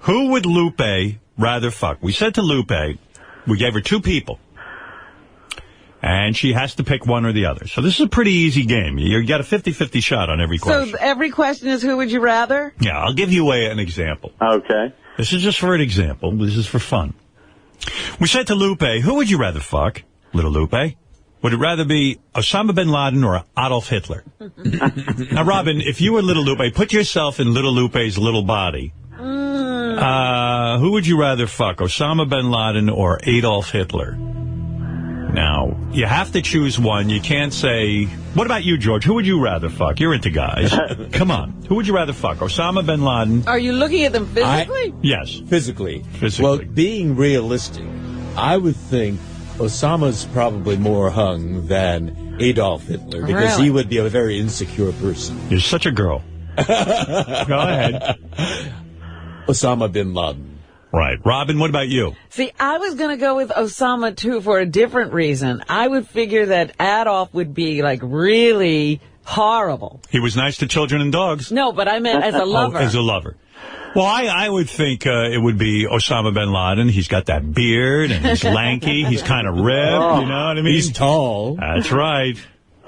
Who would Lupe rather fuck? We said to Lupe, we gave her 2 people. And she has to pick one or the other. So this is a pretty easy game. You got a 50-50 shot on every question. So every question is who would you rather? Yeah, I'll give you an example. Okay. This is just for an example. This is for fun. We said to Lupe, who would you rather fuck, little Lupe? Would it rather be Osama bin Laden or Adolf Hitler? Now, Robin, if you were little Lupe, put yourself in little Lupe's little body. Who would you rather fuck, Osama bin Laden or Adolf Hitler? Now, you have to choose one. You can't say... What about you, George? Who would you rather fuck? You're into guys. Come on. Who would you rather fuck? Osama bin Laden? Are you looking at them physically? Yes. Physically. Well, being realistic, I would think Osama's probably more hung than Adolf Hitler, because he would be a very insecure person. You're such a girl. Go ahead. Osama bin Laden. Right. Robin, what about you? See, I was going to go with Osama, too, for a different reason. I would figure that Adolf would be, like, really horrible. He was nice to children and dogs. No, but I meant as a lover. Oh, as a lover. Well, I would think it would be Osama bin Laden. He's got that beard, and he's lanky. He's kind of ripped, you know what I mean? He's tall. That's right.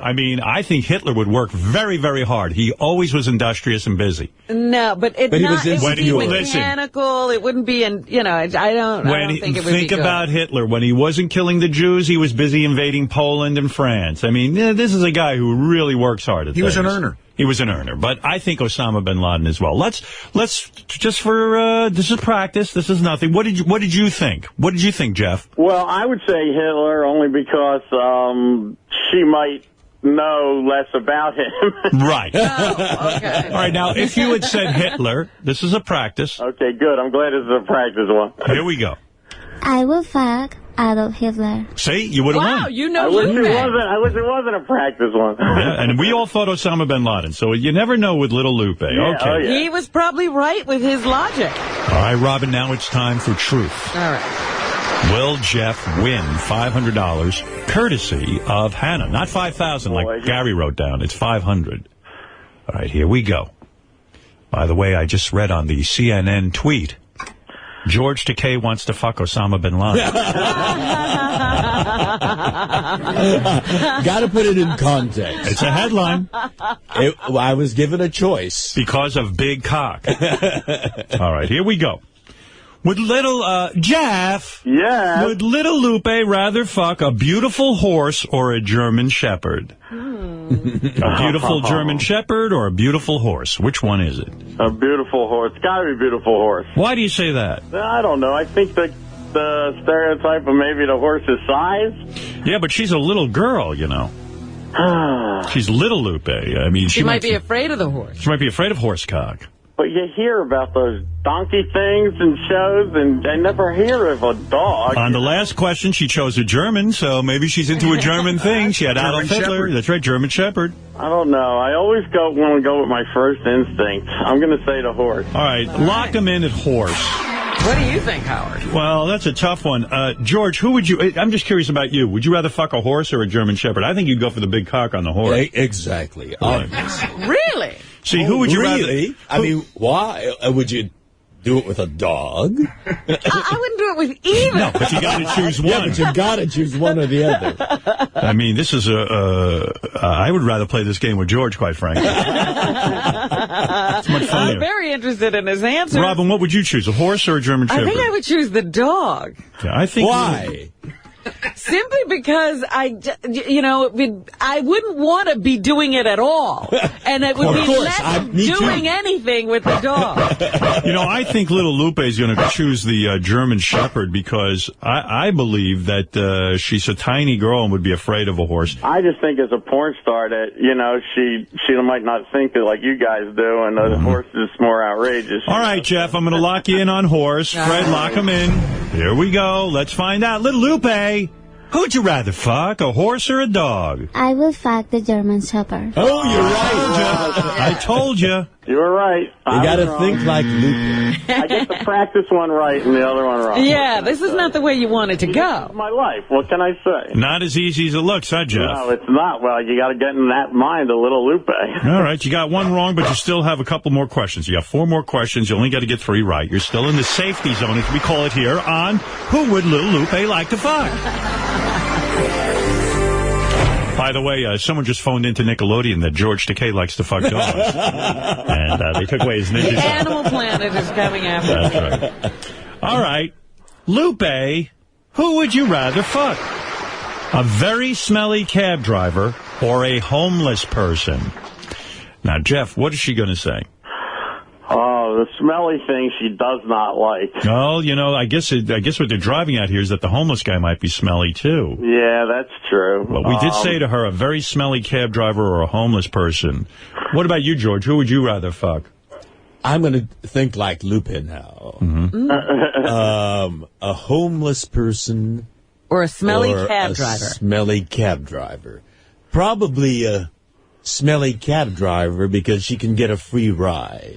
I mean, I think Hitler would work very, very hard. He always was industrious and busy. No, but it would be mechanical. It wouldn't be, I don't think it would be Think about Hitler. When he wasn't killing the Jews, he was busy invading Poland and France. I mean, this is a guy who really works hard at things. He was an earner. He was an earner. But I think Osama bin Laden as well. Let's just for, this is practice. This is nothing. What did you think? What did you think, Jeff? Well, I would say Hitler only because she might know less about him. Right. Oh, okay. All right, now, if you had said Hitler, this is a practice. Okay, good. I'm glad this is a practice one. Here we go. I will fuck Adolf Hitler. See, you would have won. Wow, you know I wish it wasn't a practice one. Yeah, and we all thought Osama bin Laden, so you never know with little Lupe. Yeah, okay. oh, yeah. He was probably right with his logic. All right, Robin, now it's time for truth. All right. Will Jeff win $500 courtesy of Hannah? Not $5,000 like Gary wrote down. It's $500. All right, here we go. By the way, I just read on the CNN tweet, George Takei wants to fuck Osama bin Laden. Got to put it in context. It's a headline. I was given a choice. Because of big cock. All right, here we go. Would little, Jeff? Yeah. Would little Lupe rather fuck a beautiful horse or a German shepherd? A beautiful German shepherd or a beautiful horse? Which one is it? A beautiful horse. It's got to be a beautiful horse. Why do you say that? I don't know. I think the stereotype of maybe the horse's size. Yeah, but she's a little girl, you know. She's little Lupe. I mean, she might be afraid of the horse. She might be afraid of horse cock. But you hear about those donkey things and shows, and I never hear of a dog. On the last question, she chose a German, so maybe she's into a German thing. She had Adolf Hitler. Shepherd. That's right, German Shepherd. I don't know. I always want to go with my first instinct. I'm going to say the horse. All right, lock him in at horse. What do you think, Howard? Well, that's a tough one. George, who would you... I'm just curious about you. Would you rather fuck a horse or a German Shepherd? I think you'd go for the big cock on the horse. Exactly. Really? See, who would you really? rather... I mean, why? Would you do it with a dog? I wouldn't do it with either. No, but you got to choose one. Yeah, but you got to choose one or the other. I mean, this is I would rather play this game with George, quite frankly. It's much funnier. I'm very interested in his answer. Robin, what would you choose, a horse or a German Shepherd? I think I would choose the dog. Yeah, I think. Why? Simply because I wouldn't want to be doing it at all. And it would be less doing anything with the dog. You know, I think little Lupe is going to choose the German Shepherd because I believe that she's a tiny girl and would be afraid of a horse. I just think as a porn star that, she might not think it like you guys do, and the horse is more outrageous. All right, Jeff, I'm going to lock you in on horse. Fred, lock him in. Here we go. Let's find out. Little Lupe, Who'd you rather fuck, a horse or a dog? I will fuck the German Shepherd. Oh, you're right. I told you. You were right. You got to think like Lupe. I get the practice one right and the other one wrong. Yeah, this is not the way you want it to go. This is my life. What can I say? Not as easy as it looks, huh, Jeff? No, it's not. Well, you got to get in that mind a little Lupe. All right, you got one wrong, but you still have a couple more questions. You got 4 more questions. You only got to get 3 right. You're still in the safety zone, as we call it here, on Who Would Little Lupe Like to Fuck? By the way, someone just phoned into Nickelodeon that George Takei likes to fuck dogs. And they took away his ninja shot. Animal Planet is coming after me. That's right. All right. Lupe, who would you rather fuck? A very smelly cab driver or a homeless person? Now, Jeff, what is she going to say? Oh, the smelly thing she does not like. Well, you know, I guess what they're driving at here is that the homeless guy might be smelly, too. Yeah, that's true. Well, we did say to her, a very smelly cab driver or a homeless person. What about you, George? Who would you rather fuck? I'm going to think like Lupe now. A homeless person. Or a smelly cab driver. Smelly cab driver. Probably a smelly cab driver because she can get a free ride.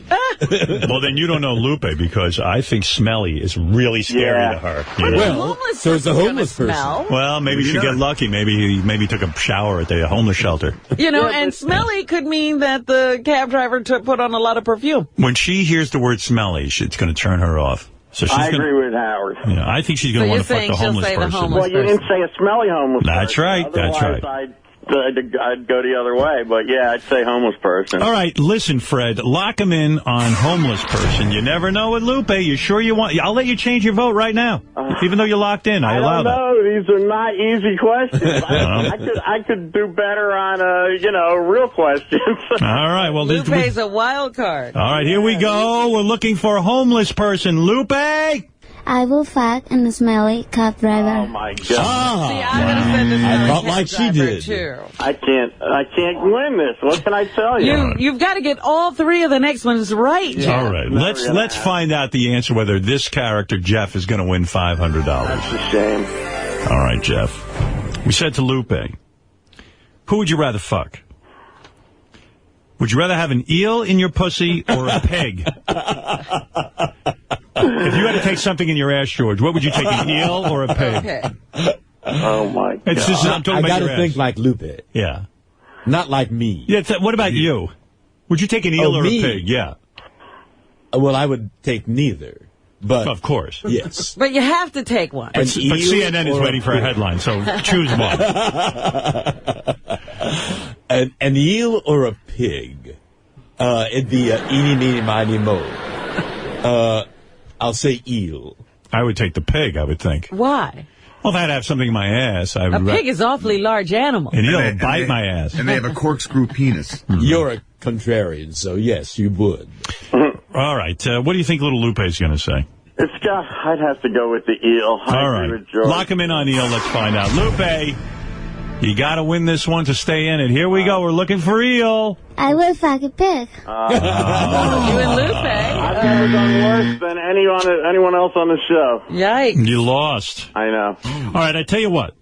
Well, then you don't know Lupe, because I think smelly is really scary to her. You know? Well, so is a homeless person. Well, maybe she get lucky. Maybe he took a shower at the homeless shelter. You know, and smelly could mean that the cab driver put on a lot of perfume. When she hears the word smelly, it's going to turn her off. So she's I agree with Howard. Yeah, I think she's going to want to fuck the homeless person. Well, you didn't say a smelly homeless person. That's right. That's right. I'd go the other way, but yeah, I'd say homeless person. All right, listen, Fred, lock him in on homeless person. You never know with Lupe. You sure you want? I'll let you change your vote right now, even though you're locked in. I allow that. I don't know. These are not easy questions. I could do better on, real questions. All right, well, Lupe's a wild card. All right, here we go. We're looking for a homeless person. Lupe. I will fuck a smelly cab driver. Oh, my God. See, I would have said the I thought like she did. Too. I can't win this. What can I tell you? You've got to get all 3 of the next ones right, Jeff. All right, let's find out the answer whether this character, Jeff, is going to win $500. That's a shame. All right, Jeff. We said to Lupe, who would you rather fuck? Would you rather have an eel in your pussy or a pig? If you had to take something in your ass, George, what would you take, an eel or a pig? Okay. Oh, my God. I'm talking I about got your to ass. think like Lupe. Yeah. Not like me. Yeah. What about you? Would you take an eel or a pig? Yeah. Well, I would take neither. But of course. Yes. But you have to take one. But CNN is waiting for a headline, so choose one. An eel or a pig? It'd be eeny, meeny, miny, mo. I'll say eel. I would take the pig, I would think. Why? Well, if I had to have something in my ass, I would... A pig is an awfully large animal. An eel would bite my ass. And they have a corkscrew penis. You're a contrarian, so yes, you would. All right. What do you think little Lupe is going to say? I'd have to go with the eel. All right. Lock him in on eel. Let's find out. Lupe, you got to win this one to stay in it. Here we go. We're looking for eel. I will fuck a pig. You and Lupe. I've never done worse than anyone else on the show. Yikes. You lost. I know. All right. I tell you what.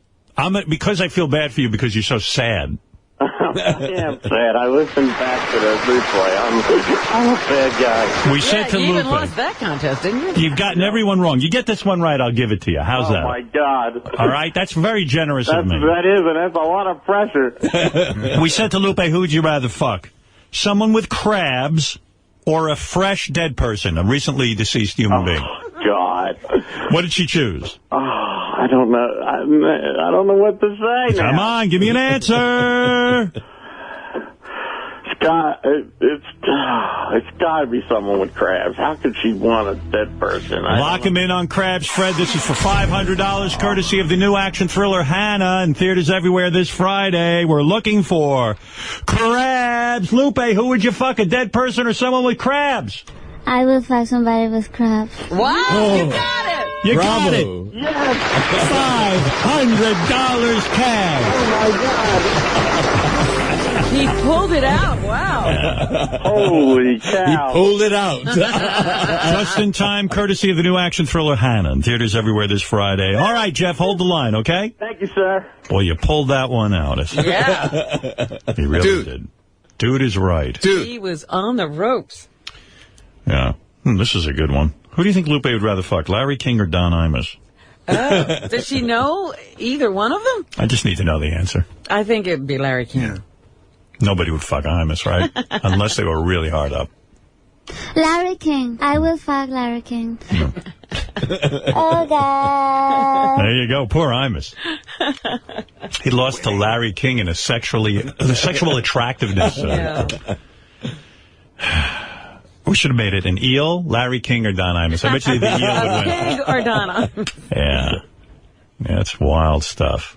Because I feel bad for you because you're so sad. I am sad. I listened back to the replay. I'm a bad guy. We said to you Lupe. even lost that contest, didn't you? You've gotten everyone wrong. You get this one right, I'll give it to you. How's that? Oh, my God. All right? That's very generous of me. That is, and that's a lot of pressure. We said to Lupe, who would you rather fuck? Someone with crabs or a fresh dead person, a recently deceased human being? God. What did she choose? I don't know. I don't know what to say now. Come on, give me an answer. It's got to be someone with crabs. How could she want a dead person? Lock him in on crabs, Fred. This is for $500, courtesy of the new action thriller Hannah, in theaters everywhere this Friday. We're looking for crabs. Lupe, who would you fuck, a dead person or someone with crabs? I will fuck somebody with crabs. Wow, Oh. you got it. You Bravo. got it. Yes. $500 cash. Oh, my God. He pulled it out. Wow. Holy cow. He pulled it out. Just in time, courtesy of the new action thriller Hannah. In theaters everywhere this Friday. All right, Jeff, hold the line, okay? Thank you, sir. Boy, you pulled that one out. Yeah. He really did. Dude is right. Dude. He was on the ropes. Yeah. This is a good one. Who do you think Lupe would rather fuck, Larry King or Don Imus? Does she know either one of them? I just need to know the answer. I think it'd be Larry King. Yeah. Nobody would fuck Imus, right? Unless they were really hard up. Larry King. I will fuck Larry King. Oh, God. There you go. Poor Imus. He lost to Larry King in a sexual attractiveness. Yeah. We should have made it an eel, Larry King, or Don Imus. I bet you the eel would win. King or Donna. Yeah. Yeah, it's wild stuff.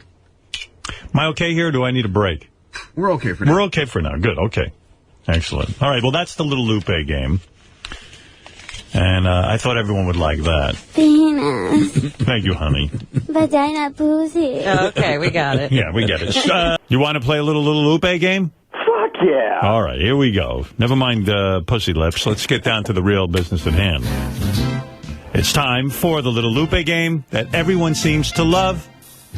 Am I okay here, or do I need a break? We're okay for now. We're okay for now. Good. Okay. Excellent. All right. Well, that's the little Lupe game. And I thought everyone would like that. Penis. Thank you, honey. Vagina pussy. Okay, we got it. Yeah, we get it. You want to play a little Lupe game? Fuck yeah. All right, here we go. Never mind pussy lips. Let's get down to the real business at hand. It's time for the little Lupe game that everyone seems to love.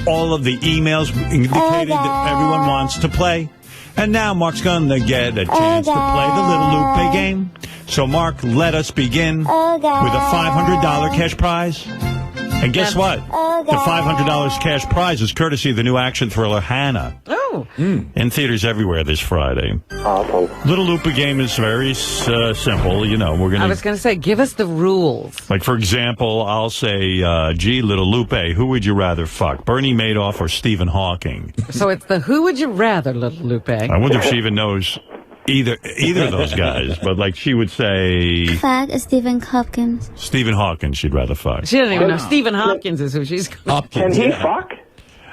All of the emails indicated that everyone wants to play. And now Mark's going to get a chance to play the little Lupe game. So, Mark, let us begin with a $500 cash prize. And guess what? The $500 cash prize is courtesy of the new action thriller Hannah. Oh. In theaters everywhere this Friday. Awesome. Little Lupe game is very simple. You know, we're going to... I was going to say, give us the rules. Like, for example, I'll say, gee, little Lupe, who would you rather fuck? Bernie Madoff or Stephen Hawking? So it's the who would you rather, little Lupe. I wonder if she even knows either of those guys. But, like, she would say... Fuck Stephen Hopkins. Stephen Hawking she'd rather fuck. She doesn't even know Stephen Hopkins is who she's going. Can he fuck?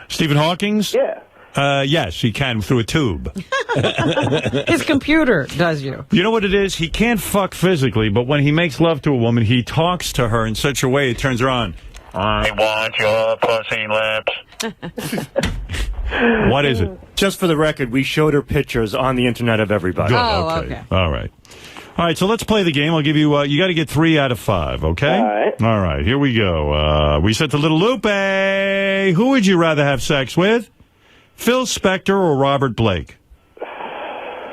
Stephen Hawking's? Yeah. Yes, he can through a tube. His computer does you. You know what it is? He can't fuck physically, but when he makes love to a woman, he talks to her in such a way it turns her on. I want your pussy lips. What is it? Just for the record, we showed her pictures on the internet of everybody. Good, Oh, okay. All right. All right, so let's play the game. I'll give you, you got to get 3 out of 5, okay? All right. All right, here we go. We said to little Lupe, who would you rather have sex with? Phil Spector or Robert Blake?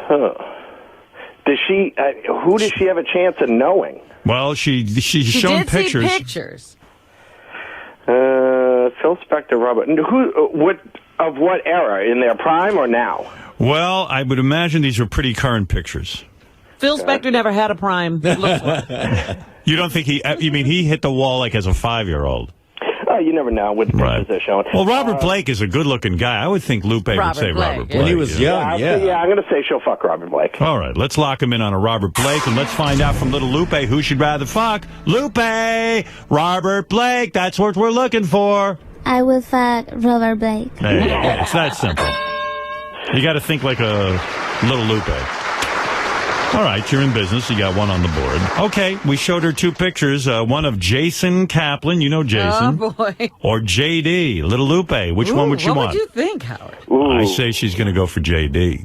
Does she? Who does she have a chance of knowing? Well, she's She shown did pictures. see pictures. Phil Spector, Robert. Of what era? In their prime or now? Well, I would imagine these were pretty current pictures. Phil Spector never had a prime look like. You don't think you mean he hit the wall like as a 5-year-old? You never know with the pictures they're showing. Well, Robert Blake is a good-looking guy. I would think Lupe would say Blake, Robert yeah. Blake. When he was young, Yeah, I'm going to say she'll fuck Robert Blake. All right, let's lock him in on a Robert Blake, and let's find out from little Lupe who she'd rather fuck. Lupe! Robert Blake, that's what we're looking for. I will fuck Robert Blake. There you go. It's that simple. You got to think like a little Lupe. All right, you're in business. You got one on the board. Okay, we showed her 2 pictures. One of Jason Kaplan. You know Jason. Oh, boy. Or J.D. Little Lupe. Which one would she want? What would you think, Howard? I say she's going to go for J.D.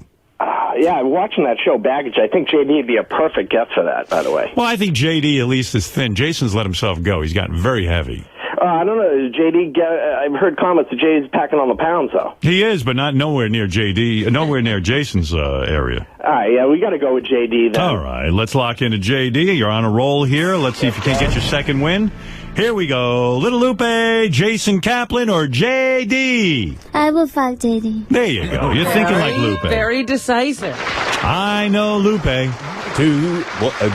Yeah, watching that show, Baggage, I think JD would be a perfect guest for that, by the way. Well, I think J.D. at least is thin. Jason's let himself go. He's gotten very heavy. I don't know. JD, I've heard comments that JD's packing on the pounds, though. He is, but not nowhere near J.D., nowhere near Jason's area. All right, yeah, we got to go with JD then. All right, let's lock into J.D. You're on a roll here. Let's see if you can get your second win. Here we go. Little Lupe, Jason Kaplan, or J.D.? I will fuck JD. There you go. You're thinking like Lupe. Very decisive. I know Lupe. 2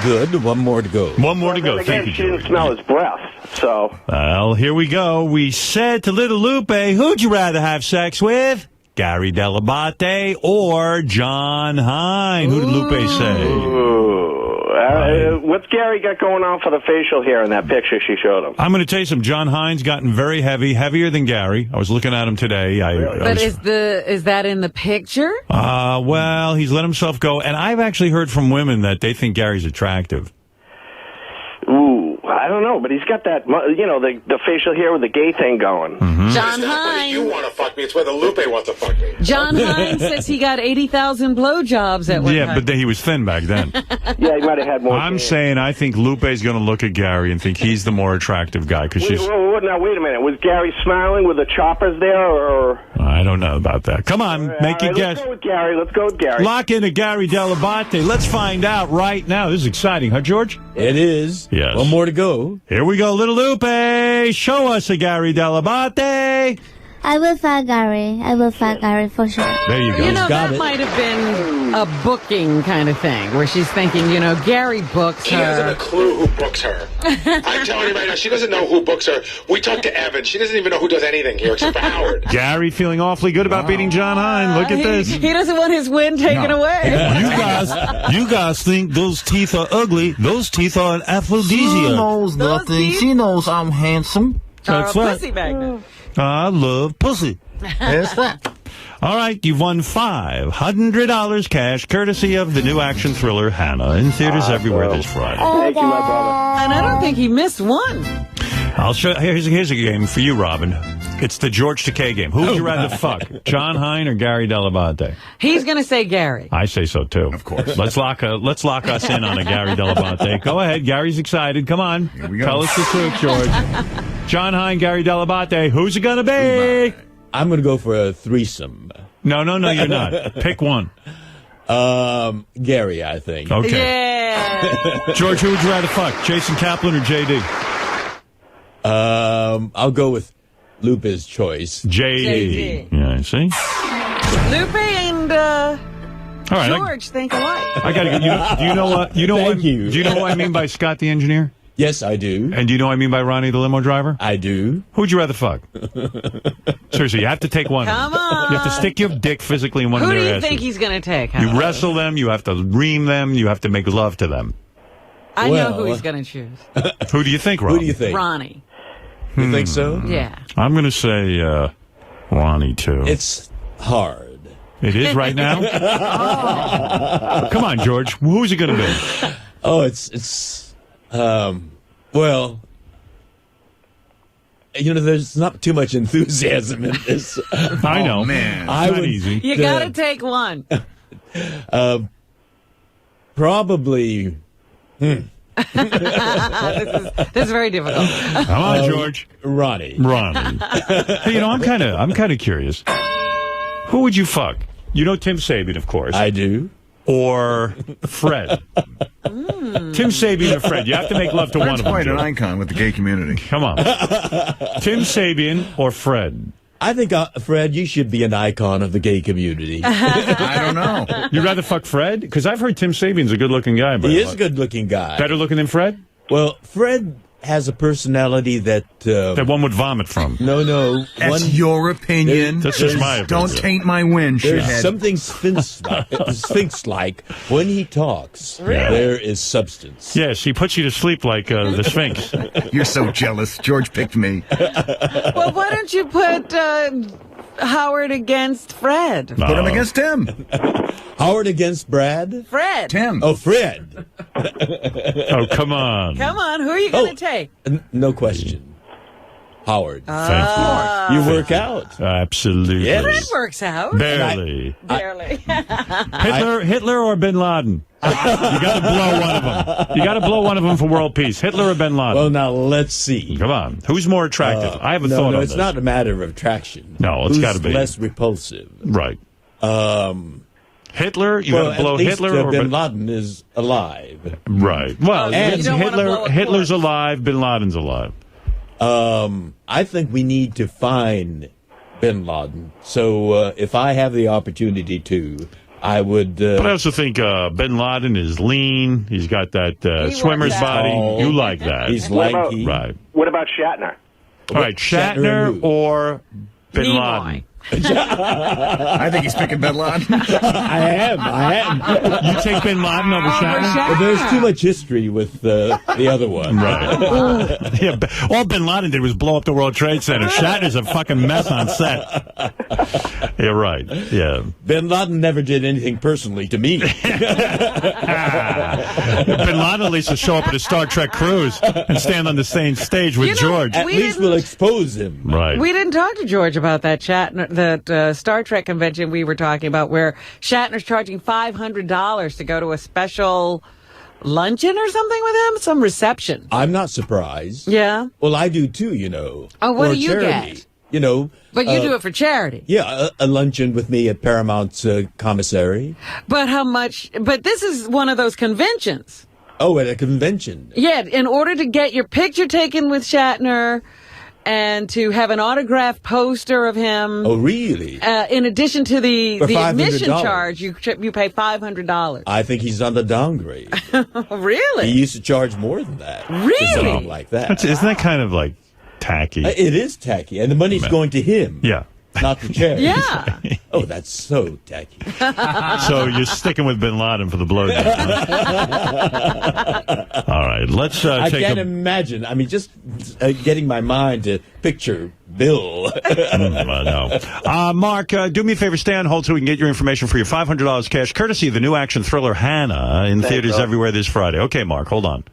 good, 1 more to go. 1 more to go. Then Thank again, you, she didn't George. smell his breath, so... Well, here we go. We said to little Lupe, who'd you rather have sex with? Gary Delabate or John Hine? Who did Lupe say? What's Gary got going on for the facial hair in that picture she showed him? I'm going to tell you something. John Hine's gotten very heavy, heavier than Gary. I was looking at him today. But is that in the picture? Well, he's let himself go. And I've actually heard from women that they think Gary's attractive. Ooh, I don't know, but he's got that, the facial hair with the gay thing going. John Hines. You want to fuck me. It's whether Lupe wants to fuck me. John Hines says he got 80,000 blowjobs at one time. Yeah, but then he was thin back then. Yeah, he might have had more. I'm saying I think Lupe's going to look at Gary and think he's the more attractive guy because she's. Now, wait a minute. Was Gary smiling with the choppers there, or? I don't know about that. Come on, make your guess. Let's go with Gary. Let's go with Gary. Lock in a Gary Dell'Abate. Let's find out right now. This is exciting, huh, George? It is. Yes. One more to go. Here we go, little Lupe. Show us a Gary Dell'Abate. I will fuck Gary. I will fuck Gary for sure. There you go. You know, that might have been a booking kind of thing, where she's thinking, Gary books her. She hasn't a clue who books her. I'm telling you right now, she doesn't know who books her. We talked to Evan. She doesn't even know who does anything here except for Howard. Gary feeling awfully good about beating John Hine. Look at this. He doesn't want his win taken away. You guys think those teeth are ugly. Those teeth are an aphrodisiac. She knows nothing. She knows I'm handsome. That's right. Pussy magnet. I love pussy. That's that. All right, you've won $500 cash, courtesy of the new action thriller Hannah, in theaters everywhere this Friday. Thank you, my brother. And I don't think he missed one. I'll show. Here's a game for you, Robin. It's the George Takei game. Who would you rather fuck, John Hine or Gary Dell'Abate? He's going to say Gary. I say so too. Of course. Let's lock us in on a Gary Dell'Abate. Go ahead, Gary's excited. Come on, Here we go. Tell us the truth, George. John Hine, Gary Dell'Abate. Who's it gonna be? I'm going to go for a threesome. No, you're not. Pick one. Gary, I think. Okay. Yeah. George, who would you rather fuck, Jason Kaplan or JD? I'll go with Lupe's choice. JD. Yeah, see? Lupe and All right, George think alike. I gotta get you. Do you know what? You know Thank what? you. Do you know what I mean by Scott the engineer? Yes, I do. And do you know what I mean by Ronnie the limo driver? I do. Who would you rather fuck? Seriously, you have to take one. Come on. You have to stick your dick physically in one Who of do their you asses. think he's going to take? You wrestle them. You have to ream them. You have to make love to them. I know who he's going to choose. Who do you think, Ron? Who do you think? Ronnie. You think so? Yeah. I'm going to say Ronnie, too. It's hard. It is right now? Come on, George. Who's it going to be? Oh, it's well, there's not too much enthusiasm in this. I know. Man. It's not easy. You got to take one. Probably. This is very difficult. Come on, George. Ronnie. Hey, I'm kind of curious. Who would you fuck? You know Tim Sabian, of course. I do. Or Fred. Tim Sabian or Fred. You have to make love to one of them. Quite an George. icon with the gay community. Come on. Tim Sabian or Fred? I think, Fred, you should be an icon of the gay community. I don't know. You'd rather fuck Fred? Because I've heard Tim Sabian's a good-looking guy. He is a good-looking guy. Better looking than Fred? Well, Fred has a personality that... that one would vomit from. No. That's your opinion. That's just my opinion. Don't taint my win, There's shithead. something Sphinx-like. When he talks, there is substance. Yes, he puts you to sleep like the Sphinx. You're so jealous. George picked me. Well, why don't you put Howard against Fred? Put him against Tim. Howard against Brad? Fred. Tim. Oh, Fred. Oh, come on. Come on. Who are you going to take? No question. Howard. Thank You work out. Absolutely. Yes. Fred works out. Barely. Barely. Hitler or Bin Laden? You got to blow one of them. You got to blow one of them for world peace. Hitler or Bin Laden? Well, now let's see. Come on. Who's more attractive? I haven't thought on it's this. not a matter of attraction. No, it's got to be less repulsive. Right. Hitler? You got to blow at least, Hitler or Bin Laden is alive. Right. Well, you don't wanna blow a Hitler's corpse. alive. Bin Laden's alive. I think we need to find Bin Laden. So if I have the opportunity to, I would. But I also think Bin Laden is lean. He's got that swimmer's works out. body. Oh. You like that. He's What lanky. Right. What about Shatner? All right, Shatner who? or Bin Nimoy. Laden? I think he's picking Bin Laden. I am. You take Bin Laden over Shatner? Well, there's too much history with the other one. Right. Yeah, all Bin Laden did was blow up the World Trade Center. Shatner's a fucking mess on set. You're right. Yeah. Bin Laden never did anything personally to me. Bin Laden at least will show up at a Star Trek cruise and stand on the same stage with George. At least we'll expose him. Right. We didn't talk to George about that that Star Trek convention we were talking about, where Shatner's charging $500 to go to a special luncheon or something with him, some reception. I'm not surprised. Yeah. Well, I do too. You know. Oh, what for do you charity. get? You know. But you do it for charity. Yeah, a luncheon with me at Paramount's commissary. But how much? But this is one of those conventions. Oh, at a convention. Yeah, in order to get your picture taken with Shatner and to have an autographed poster of him. Oh, really? In addition to the admission $500. charge, you pay $500. I think he's on the downgrade. Really? He used to charge more than that. Really? For something like that. Isn't that kind of like tacky? It is tacky, and the money's going to him. Yeah. Not the charity. Yeah. Oh, that's so tacky. So you're sticking with Bin Laden for the blowjob. Huh? All right, let's I take can't imagine. I mean, just getting my mind to picture Bill. No. Mark, do me a favor, stay on hold so we can get your information for your $500 cash, courtesy of the new action thriller Hannah in theaters everywhere this Friday. Okay, Mark, hold on.